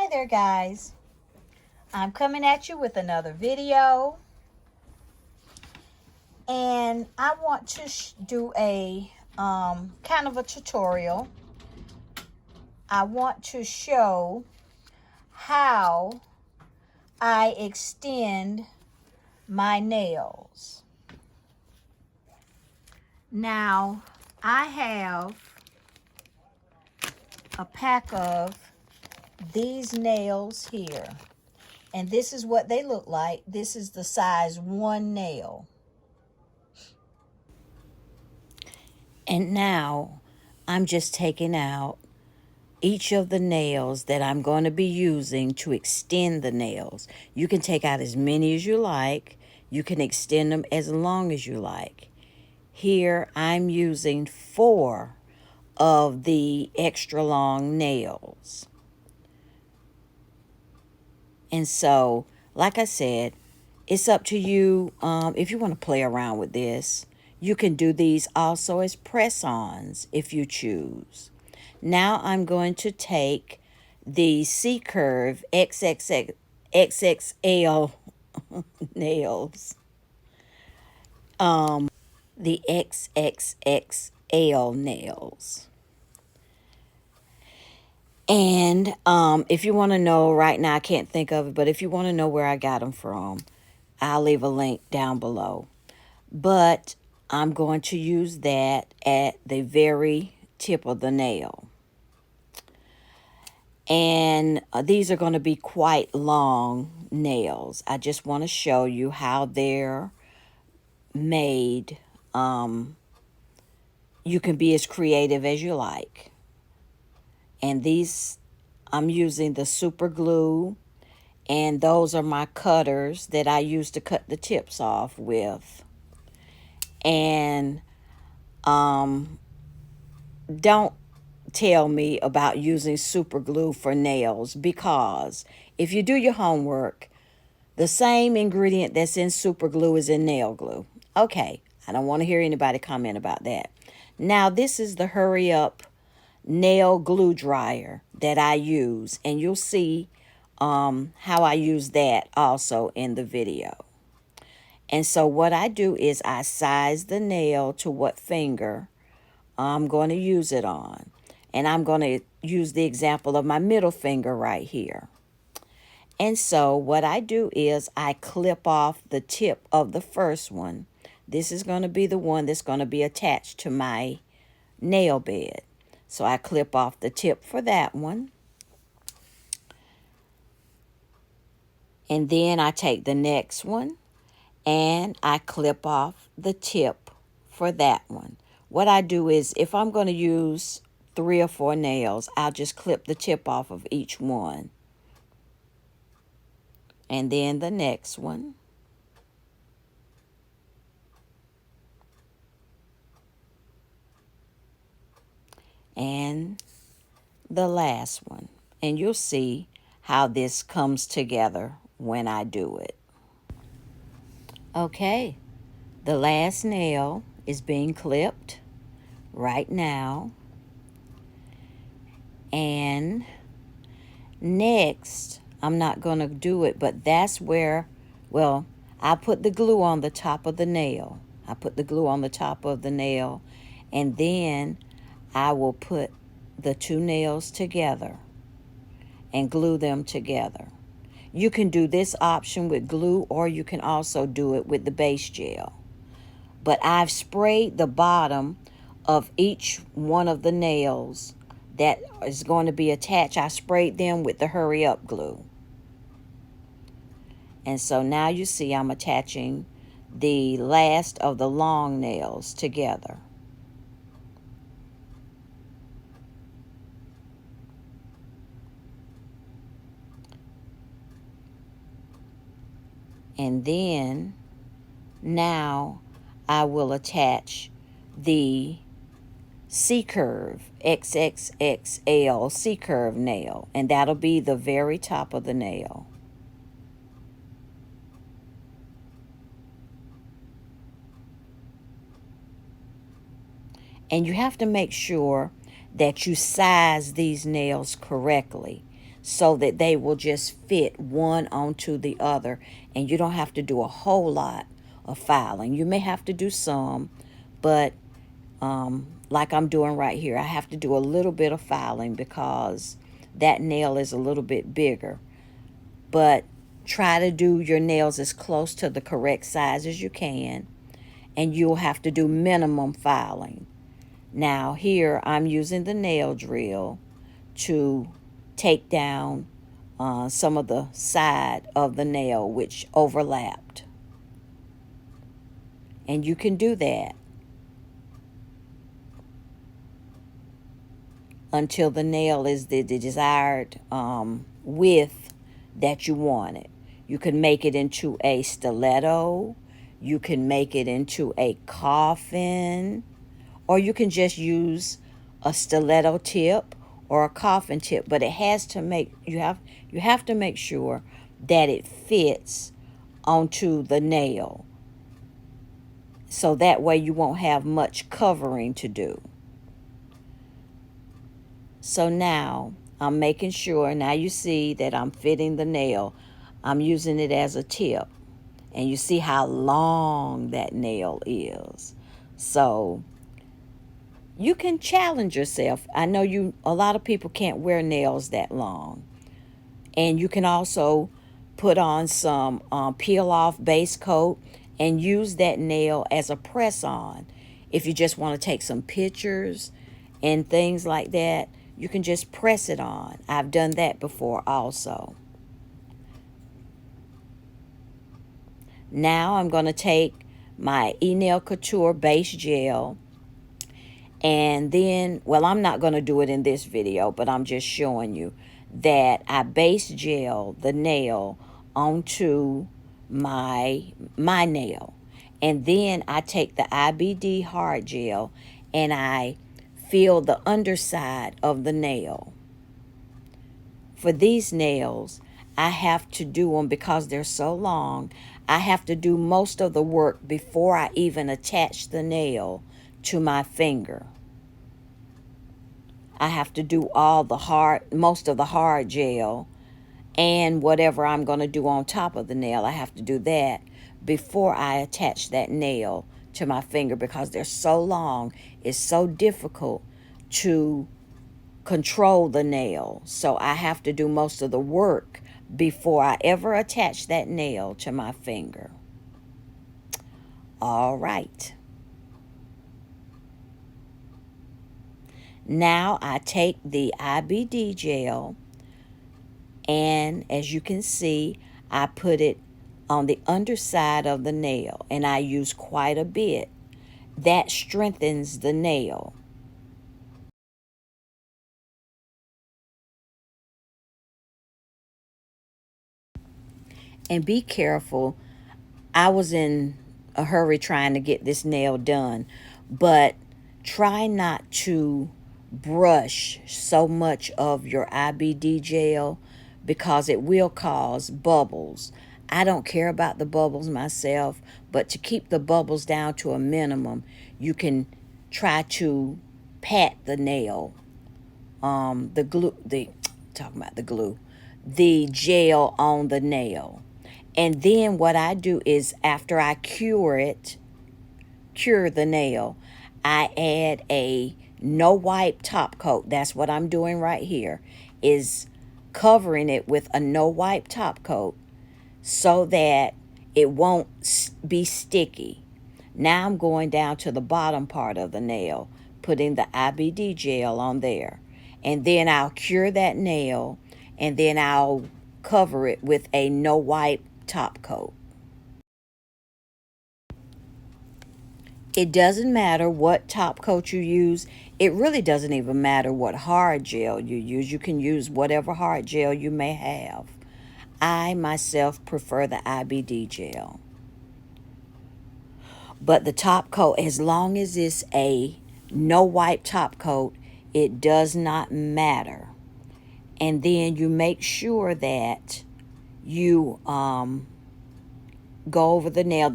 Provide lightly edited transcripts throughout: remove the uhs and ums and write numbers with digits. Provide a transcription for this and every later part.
Hi there, guys. I'm coming at you with another video, and I want to do a kind of a tutorial. I want to show how I extend my nails. Now, I have a pack of these nails here, and this is what they look like. This is the size 1 nail. And now I'm just taking out each of the nails that I'm going to be using to extend the nails. You can take out as many as you like. You can extend them as long as you like. Here I'm using 4 of the extra long nails. And so, like I said, it's up to you. If you want to play around with this, you can do these also as press-ons if you choose. Now I'm going to take the C-curve XXL nails. The XXXL nails. And if you want to know, right now I can't think of it, but if you want to know where I got them from, I'll leave a link down below. But I'm going to use that at the very tip of the nail. And these are going to be quite long nails. I just want to show you how they're made. You can be as creative as you like. And these, I'm using the super glue, and those are my cutters that I use to cut the tips off with. And don't tell me about using super glue for nails, because if you do your homework, the same ingredient that's in super glue is in nail glue. Okay, I don't want to hear anybody comment about that. Now, this is the Hurry Up nail glue dryer that I use, and you'll see how I use that also in the video. And so what I do is I size the nail to what finger I'm going to use it on. And I'm going to use the example of my middle finger right here. And so what I do is I clip off the tip of the first one. This is going to be the one that's going to be attached to my nail bed. So I clip off the tip for that one. And then I take the next one and I clip off the tip for that one. What I do is, if I'm going to use 3 or 4 nails, I'll just clip the tip off of each one. And then the next one. And the last one. And you'll see how this comes together when I do it. Okay, the last nail is being clipped right now. And next, I'm not going to do it, but that's where, well, I put the glue on the top of the nail. I put the glue on the top of the nail, and then I will put the 2 nails together and glue them together. You can do this option with glue, or you can also do it with the base gel. But I've sprayed the bottom of each one of the nails that is going to be attached. I sprayed them with the Hurry Up glue. And so now you see I'm attaching the last of the long nails together. And then now I will attach the C-curve XXXL C-curve nail, and that'll be the very top of the nail. And you have to make sure that you size these nails correctly. so that they will just fit one onto the other, and you don't have to do a whole lot of filing. You may have to do some, but like I'm doing right here, I have to do a little bit of filing because that nail is a little bit bigger. But try to do your nails as close to the correct size as you can, and you'll have to do minimum filing. Now here I'm using the nail drill to take down some of the side of the nail which overlapped. And you can do that until the nail is the desired width that you want it. You can make it into a stiletto, you can make it into a coffin, or you can just use a stiletto tip or a coffin tip, but it has to make you have to make sure that it fits onto the nail, so that way you won't have much covering to do. So now I'm making sure, now you see that I'm fitting the nail. I'm using it as a tip. And you see how long that nail is. So you can challenge yourself. I know a lot of people can't wear nails that long. And you can also put on some peel off base coat and use that nail as a press on. If you just want to take some pictures and things like that, you can just press it on. I've done that before also. Now I'm going to take my Nail Couture base gel, and then, well, I'm not going to do it in this video, but I'm just showing you that I base gel the nail onto my nail. And then I take the IBD hard gel and I feel the underside of the nail. For these nails, I have to do them because they're so long. I have to do most of the work before I even attach the nail to my finger. I have to do most of the hard gel, and whatever I'm going to do on top of the nail, I have to do that before I attach that nail to my finger because they're so long. It's so difficult to control the nail. So I have to do most of the work before I ever attach that nail to my finger. All right. Now I take the IBD gel, and as you can see, I put it on the underside of the nail, and I use quite a bit. That strengthens the nail. And be careful. I was in a hurry trying to get this nail done, but try not to brush so much of your IBD gel because it will cause bubbles. I don't care about the bubbles myself, but to keep the bubbles down to a minimum, you can try to pat the nail, the gel on the nail. And then what I do is after I cure the nail, I add a no wipe top coat. That's what I'm doing right here, is covering it with a no wipe top coat so that it won't be sticky. Now I'm going down to the bottom part of the nail, putting the IBD gel on there. And then I'll cure that nail, and then I'll cover it with a no wipe top coat. It doesn't matter what top coat you use. It really doesn't even matter what hard gel you use. You can use whatever hard gel you may have. I myself prefer the IBD gel. But the top coat, as long as it's a no wipe top coat, it does not matter. And then you make sure that you go over the nail.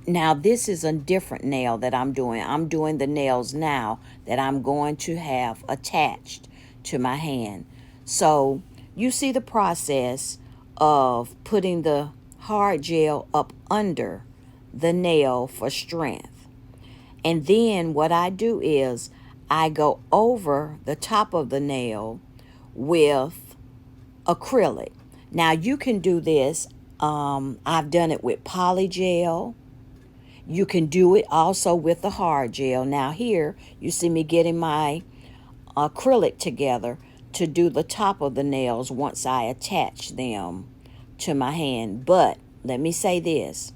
Now this is a different nail that I'm doing. I'm doing the nails now that I'm going to have attached to my hand. So you see the process of putting the hard gel up under the nail for strength. And then what I do is I go over the top of the nail with acrylic. Now you can do this. I've done it with poly gel. You can do it also with the hard gel. Now here you see me getting my acrylic together to do the top of the nails once I attach them to my hand. But let me say this.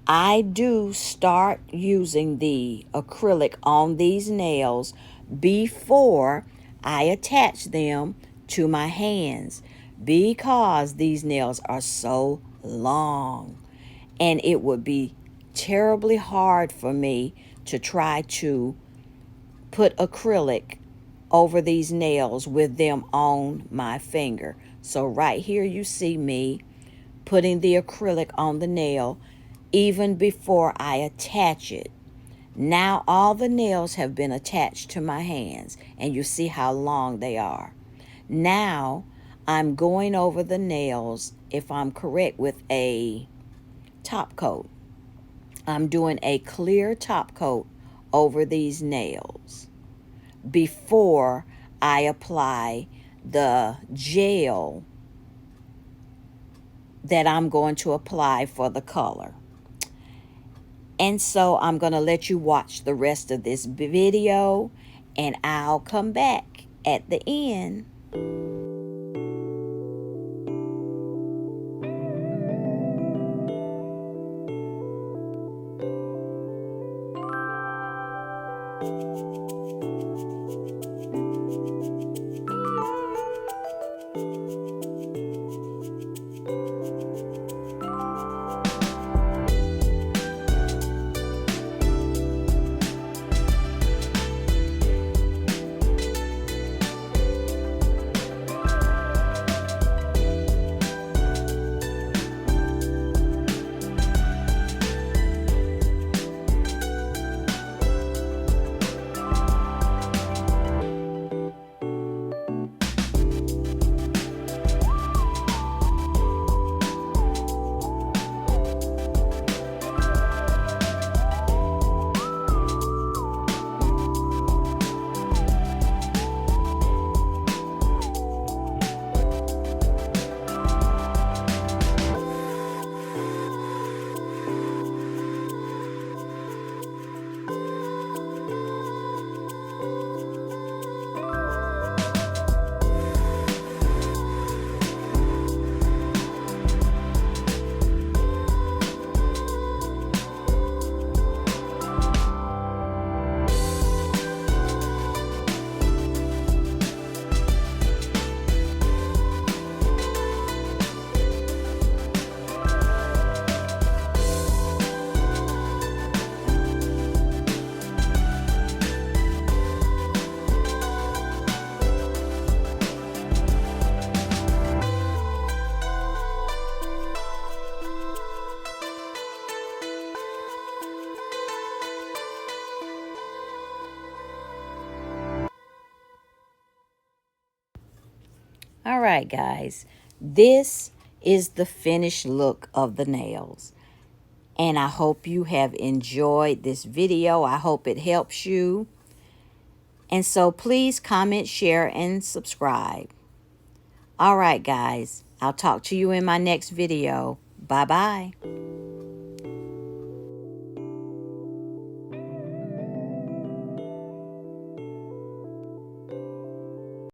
I do start using the acrylic on these nails before I attach them to my hands because these nails are so long, and it would be terribly hard for me to try to put acrylic over these nails with them on my finger. So right here you see me putting the acrylic on the nail even before I attach it. Now all the nails have been attached to my hands, and you see how long they are. Now I'm going over the nails, if I'm correct, with a top coat. I'm doing a clear top coat over these nails before I apply the gel that I'm going to apply for the color. And so I'm going to let you watch the rest of this video, and I'll come back at the end. All right, guys, this is the finished look of the nails. And I hope you have enjoyed this video. I hope it helps you. And so please comment, share, and subscribe. All right, guys, I'll talk to you in my next video. Bye-bye.